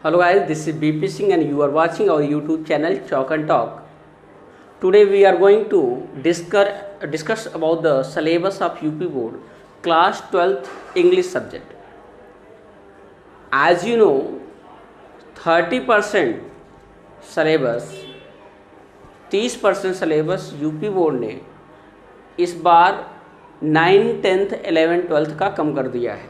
Hello guys, this is BP Singh and you are watching our YouTube channel Chalk and Talk. Today we are going to discuss about the syllabus of UP Board Class 12th English subject. As you know, 30% syllabus 30% syllabus UP board ने इस बार 9, 10th, 11, 12th का कम कर दिया है।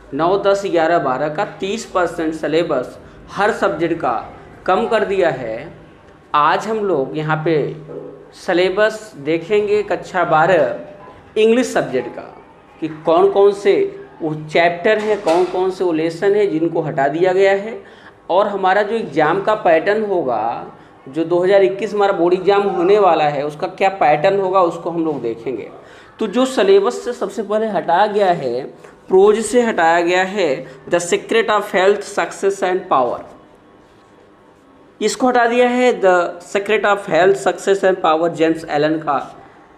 9, 10, 11, 12 का 30% syllabus हर subject का कम कर दिया है। आज हम लोग यहाँ पे सिलेबस देखेंगे कक्षा 12 इंग्लिश सब्जेक्ट का कि कौन कौन से वो चैप्टर हैं, कौन कौन से वो लेसन है जिनको हटा दिया गया है, और हमारा जो एग्ज़ाम का पैटर्न होगा, जो 2021 हमारा बोर्ड एग्ज़ाम होने वाला है, उसका क्या पैटर्न होगा उसको हम लोग देखेंगे। तो जो सिलेबस से सबसे पहले हटाया गया है, प्रोज से हटाया गया है the secret of health success and power. इसको हटा दिया है the secret of health success and power, James Allen का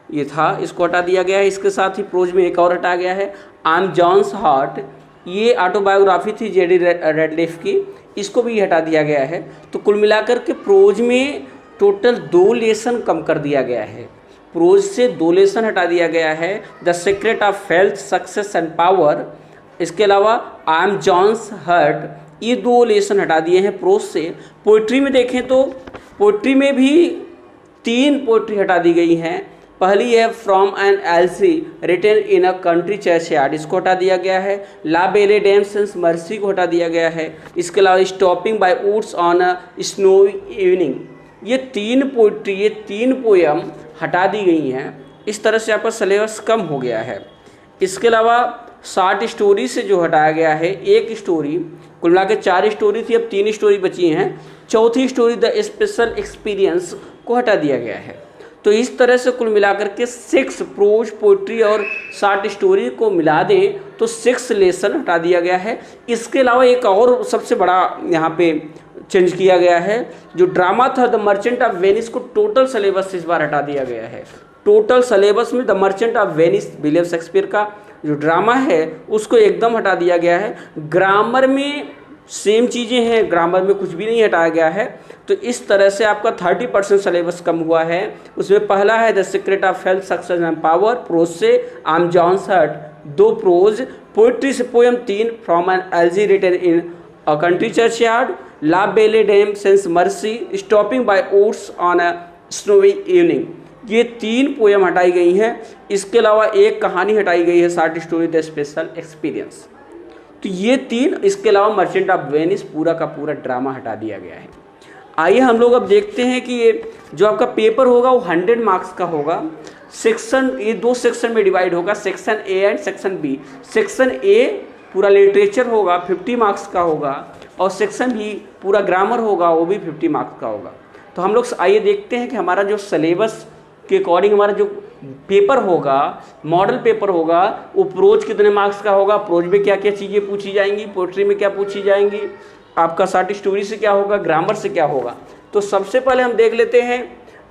ये था, इसको हटा दिया गया है। इसके साथ ही प्रोज में एक और हटाया गया है आई एम जॉन्स हार्ट, ये ऑटोबायोग्राफी थी जेडी रेडलिफ की, इसको भी हटा दिया गया है। तो कुल मिलाकर के प्रोज में टोटल 2 लेसन कम कर दिया गया है। प्रोज से 2 लेसन हटा दिया गया है, the secret of health success and power. इसके अलावा आई एम जॉन्स हर्ट, ये 2 लेसन हटा दिए हैं प्रोज से। पोइट्री में देखें तो पोइट्री में भी 3 पोइट्री हटा दी गई हैं। पहली है from an elegy written in a country churchyard, इसको हटा दिया गया है। ला बेले डैम सेंस मर्सी को हटा दिया गया है। इसके अलावा stopping by woods on a snowy evening, ये 3 पोइट्री, ये 3 पोयम हटा दी गई हैं। इस तरह से आपका सिलेबस कम हो गया है। इसके अलावा शॉर्ट स्टोरी से जो हटाया गया है, एक स्टोरी, कुल मिला के 4 स्टोरी थी, अब 3 स्टोरी बची हैं। चौथी स्टोरी द स्पेशल एक्सपीरियंस को हटा दिया गया है। तो इस तरह से कुल मिलाकर के 6 प्रोज, पोइट्री और शॉर्ट स्टोरी को मिला दें तो 6 लेसन हटा दिया गया है। इसके अलावा एक और सबसे बड़ा यहाँ पे चेंज किया गया है, जो ड्रामा था द मर्चेंट ऑफ वेनिस को टोटल सिलेबस इस बार हटा दिया गया है। टोटल सिलेबस में the merchant of Venice William Shakespeare का जो ड्रामा है उसको एकदम हटा दिया गया है। ग्रामर में सेम चीज़ें हैं, ग्रामर में कुछ भी नहीं हटाया गया है। तो इस तरह से आपका 30% सिलेबस कम हुआ है। उसमें पहला है the secret of health success and power, prose से I am John's hurt 2 prose, poetry से poem 3 from an elegy written in a country churchyard, la belle dame sans merci, stopping by woods on a snowy evening, ये 3 poem हटाई गई हैं। इसके अलावा एक कहानी हटाई गई है, short story the special experience. तो ये 3, इसके अलावा मर्चेंट ऑफ वेनिस पूरा का पूरा ड्रामा हटा दिया गया है। आइए हम लोग अब देखते हैं कि ये जो आपका पेपर होगा वो 100 मार्क्स का होगा। सेक्शन, ये 2 सेक्शन में डिवाइड होगा, section A and section B. Section A पूरा लिटरेचर होगा, 50 मार्क्स का होगा, और सेक्शन बी पूरा ग्रामर होगा, वो भी 50 मार्क्स का होगा। तो हम लोग आइए देखते हैं कि हमारा जो सिलेबस के अकॉर्डिंग हमारा जो पेपर होगा, मॉडल पेपर होगा, वो प्रोज कितने मार्क्स का होगा, प्रोज में क्या क्या चीज़ें पूछी जाएंगी, पोइट्री में क्या पूछी जाएंगी, आपका शॉर्ट स्टोरी से क्या होगा, ग्रामर से क्या होगा। तो सबसे पहले हम देख लेते हैं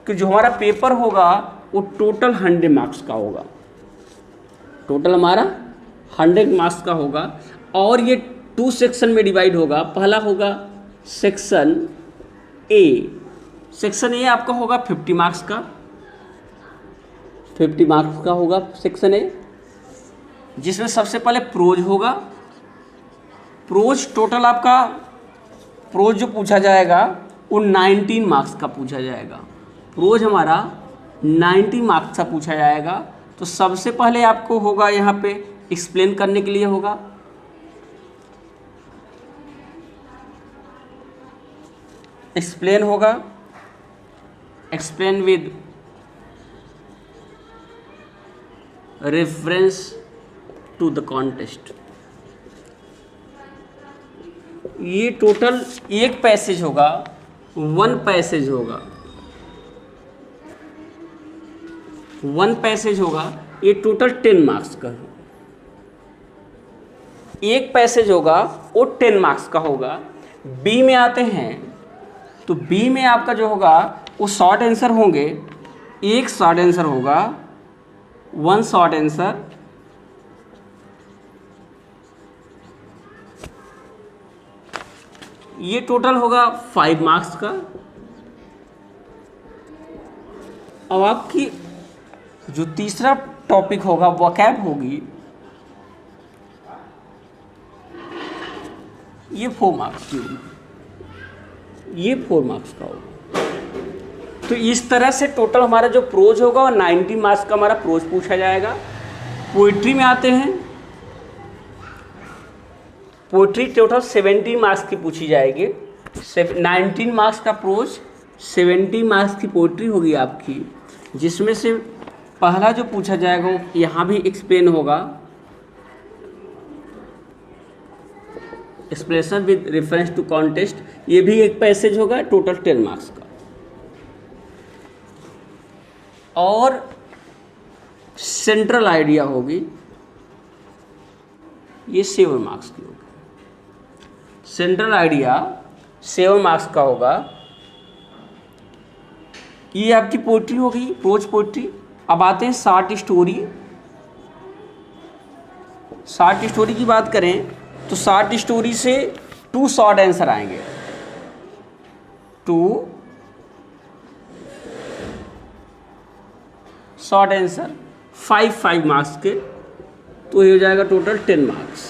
कि जो हमारा पेपर होगा वो टोटल 100 मार्क्स का होगा। टोटल हमारा 100 मार्क्स का होगा, और ये 2 सेक्शन में डिवाइड होगा। पहला होगा सेक्शन ए। सेक्शन ए आपका होगा 50 मार्क्स का, 50 मार्क्स का होगा सेक्शन ए, जिसमें सबसे पहले प्रोज होगा। प्रोज टोटल आपका, प्रोज जो पूछा जाएगा वो 19 मार्क्स का पूछा जाएगा। प्रोज हमारा 90 मार्क्स का पूछा जाएगा। तो सबसे पहले आपको होगा यहाँ पे एक्सप्लेन करने के लिए होगा। एक्सप्लेन होगा, explain with reference to the context. ये टोटल एक पैसेज होगा, 1 पैसेज होगा, 1 पैसेज होगा। ये टोटल 10 मार्क्स का है। एक पैसेज होगा वो 10 मार्क्स का होगा। बी में आते हैं तो बी में आपका जो होगा वो शॉर्ट आंसर होंगे। एक शॉर्ट आंसर होगा, 1 शॉर्ट आंसर, ये टोटल होगा 5 मार्क्स का। अब आपकी जो तीसरा टॉपिक होगा वोकैब होगी, ये 4 मार्क्स की होगी, ये 4 मार्क्स का होगा। तो इस तरह से टोटल हमारा जो प्रोज होगा वो 90 मार्क्स का हमारा प्रोज पूछा जाएगा। पोइट्री में आते हैं, पोइट्री टोटल 70 मार्क्स की पूछी जाएगी। 19 मार्क्स का प्रोज, 70 मार्क्स की पोइट्री होगी आपकी, जिसमें से पहला जो पूछा जाएगा वो यहाँ भी एक्सप्लेन होगा, expression with reference to context, ये भी एक पैसेज होगा, टोटल 10 मार्क्स का। और सेंट्रल आइडिया होगी, ये 7 मार्क्स की होगी। सेंट्रल आइडिया 7 मार्क्स का होगा। ये आपकी पोइट्री हो गई, प्रोज पोइट्री। अब आते हैं शॉर्ट स्टोरी। शॉर्ट स्टोरी की बात करें तो शॉर्ट स्टोरी से 2 शॉर्ट आंसर आएंगे, 2 शॉर्ट आंसर 5 मार्क्स के, तो ये हो जाएगा टोटल 10 मार्क्स।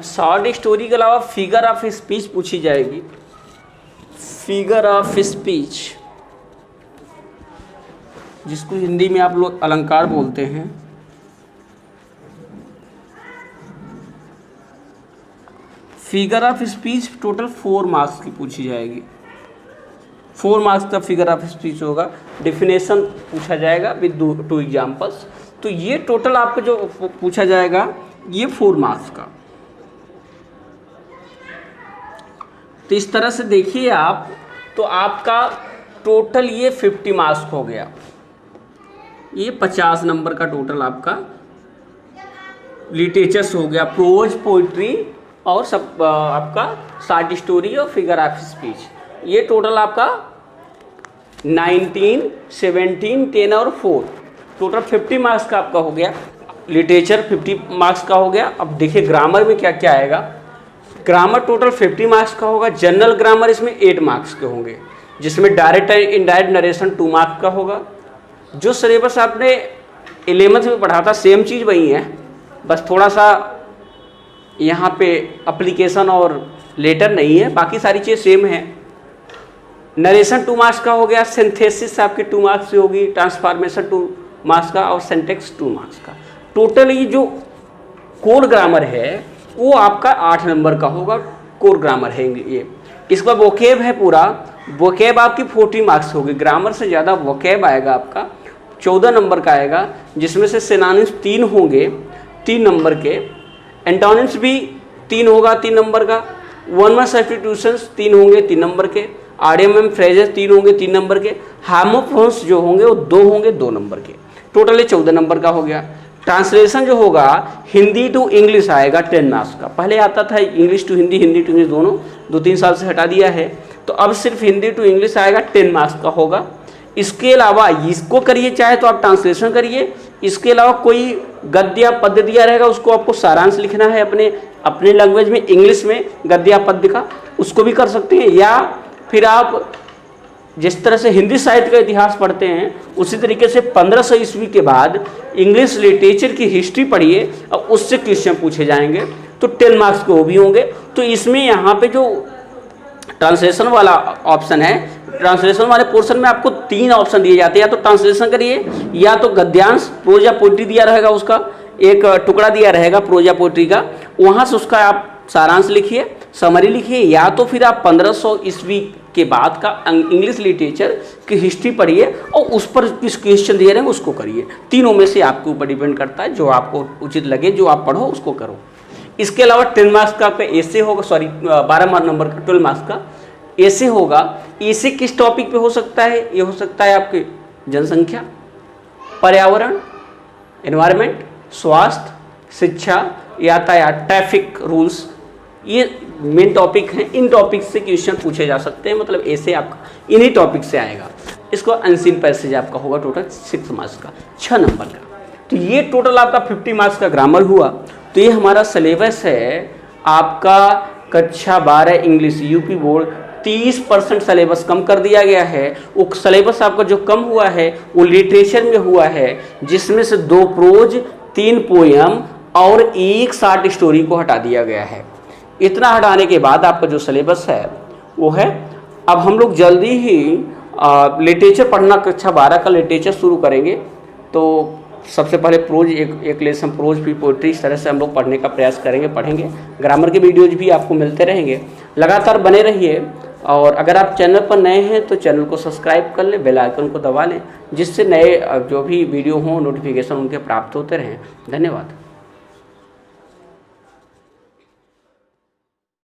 शॉर्ट स्टोरी के अलावा फिगर ऑफ स्पीच पूछी जाएगी। फिगर ऑफ स्पीच, जिसको हिंदी में आप लोग अलंकार बोलते हैं। Figure of speech total 4 marks की पूछी जाएगी। 4 मार्क्स का फिगर ऑफ स्पीच होगा। डेफिनेशन पूछा जाएगा विद 2 एग्जाम्पल्स। तो ये टोटल आपका जो पूछा जाएगा ये 4 मार्क्स का। तो इस तरह से देखिए आप, तो आपका टोटल ये 50 मार्क्स हो गया। ये 50 नंबर का टोटल आपका लिटरेचर्स हो गया, प्रोज, पोइट्री और सब आपका शॉर्ट स्टोरी और फिगर ऑफ स्पीच। ये टोटल आपका 19, 17, 10 और 4 टोटल 50 मार्क्स का आपका हो गया। लिटरेचर 50 मार्क्स का हो गया। अब देखिए ग्रामर में क्या क्या आएगा। ग्रामर टोटल 50 मार्क्स का होगा। जनरल ग्रामर इसमें 8 मार्क्स के होंगे, जिसमें direct and indirect narration 2 marks का होगा। जो सिलेबस आपने 11th में पढ़ा था सेम चीज़ वही है, बस थोड़ा सा यहाँ पे एप्लीकेशन और लेटर नहीं है, बाकी सारी चीज़ सेम है। नरेशन 2 मार्क्स का हो गया। सिंथेसिस आपके 2 मार्क्स से होगी। ट्रांसफॉर्मेशन 2 मार्क्स का और सिंटेक्स 2 मार्क्स का। टोटल ये जो कोर ग्रामर है वो आपका 8 नंबर का होगा। कोर ग्रामर है ये। इसका वोकेब है पूरा, वोकेब आपकी 40 मार्क्स होगी। ग्रामर से ज़्यादा वोकेब आएगा आपका, 14 नंबर का आएगा, जिसमें से सिनोनिम्स 3 होंगे 3 नंबर के। एंटोनिम्स भी 3 होगा 3 नंबर का। वन वर्ड सब्स्टिट्यूशंस 3 होंगे 3 नंबर के। आरडीएमएम फ्रेजेस 3 होंगे 3 नंबर के। हार्मोफोन्स जो होंगे वो 2 होंगे 2 नंबर के। टोटल 14 नंबर का हो गया। ट्रांसलेशन जो होगा हिंदी टू इंग्लिश आएगा 10 मार्क्स का। पहले आता था English to Hindi, Hindi to English, दोनों 2-3 साल से हटा दिया है, तो अब सिर्फ हिंदी टू इंग्लिश आएगा 10 मार्क्स का होगा। इसके अलावा इसको करिए चाहे तो आप ट्रांसलेशन करिए। इसके अलावा कोई गद्य या पद्य दिया रहेगा, उसको आपको सारांश लिखना है अपने लैंग्वेज में, इंग्लिश में गद्य या पद्य का, उसको भी कर सकते हैं। या फिर आप जिस तरह से हिंदी साहित्य का इतिहास पढ़ते हैं उसी तरीके से 1500 ईस्वी के बाद इंग्लिश लिटरेचर की हिस्ट्री पढ़िए और उससे क्वेश्चन पूछे जाएंगे, तो 10 मार्क्स के वो भी होंगे। तो इसमें यहाँ पे जो ट्रांसलेशन वाला ऑप्शन है, ट्रांसलेशन वाले पोर्शन में आपको 3 ऑप्शन दिए जाते हैं। या तो ट्रांसलेशन करिए, या तो गद्यांश प्रोज या पोइट्री दिया रहेगा, उसका एक टुकड़ा दिया रहेगा प्रोज या पोइट्री का, वहाँ से उसका आप सारांश लिखिए, समरी लिखिए। या तो फिर आप 1500 ईस्वी के बाद का इंग्लिश लिटरेचर की हिस्ट्री पढ़िए और उस पर किस क्वेश्चन दिए रहेंगे उसको करिए। तीनों में से आपके ऊपर डिपेंड करता है, जो आपको उचित लगे, जो आप पढ़ो उसको करो। इसके अलावा 10 मार्क्स का आपका ऐसे होगा, 12 नंबर का 12 मार्क्स का ऐसे होगा। ऐसे किस टॉपिक पे हो सकता है? ये हो सकता है आपके जनसंख्या, पर्यावरण, एनवायरनमेंट, स्वास्थ्य, शिक्षा, यातायात, ट्रैफिक रूल्स, ये मेन टॉपिक हैं। इन टॉपिक से क्वेश्चन पूछे जा सकते हैं, मतलब ऐसे आपका इन्हीं टॉपिक से आएगा। इसको अनसीन पैसेज आपका होगा टोटल 6 मार्क्स का, 6 नंबर का। तो ये टोटल आपका 50 मार्क्स का ग्रामर हुआ। तो ये हमारा सिलेबस है आपका कक्षा 12 इंग्लिश यूपी बोर्ड 30% सिलेबस कम कर दिया गया है। वो सिलेबस आपका जो कम हुआ है वो लिटरेचर में हुआ है, जिसमें से 2 प्रोज, 3 पोयम और 1 शॉर्ट स्टोरी को हटा दिया गया है। इतना हटाने के बाद आपका जो सिलेबस है वो है, अब हम लोग जल्दी ही लिटरेचर पढ़ना, कक्षा 12 का लिटरेचर शुरू करेंगे। तो सबसे पहले प्रोज, एक लेसन प्रोज भी पोइट्री, इस तरह से हम लोग पढ़ने का प्रयास करेंगे, पढ़ेंगे। ग्रामर के वीडियोज भी आपको मिलते रहेंगे, लगातार बने रहिए। और अगर आप चैनल पर नए हैं तो चैनल को सब्सक्राइब कर लें, बेल आइकन को दबा लें, जिससे नए जो भी वीडियो हों नोटिफिकेशन उनके प्राप्त होते रहें। धन्यवाद।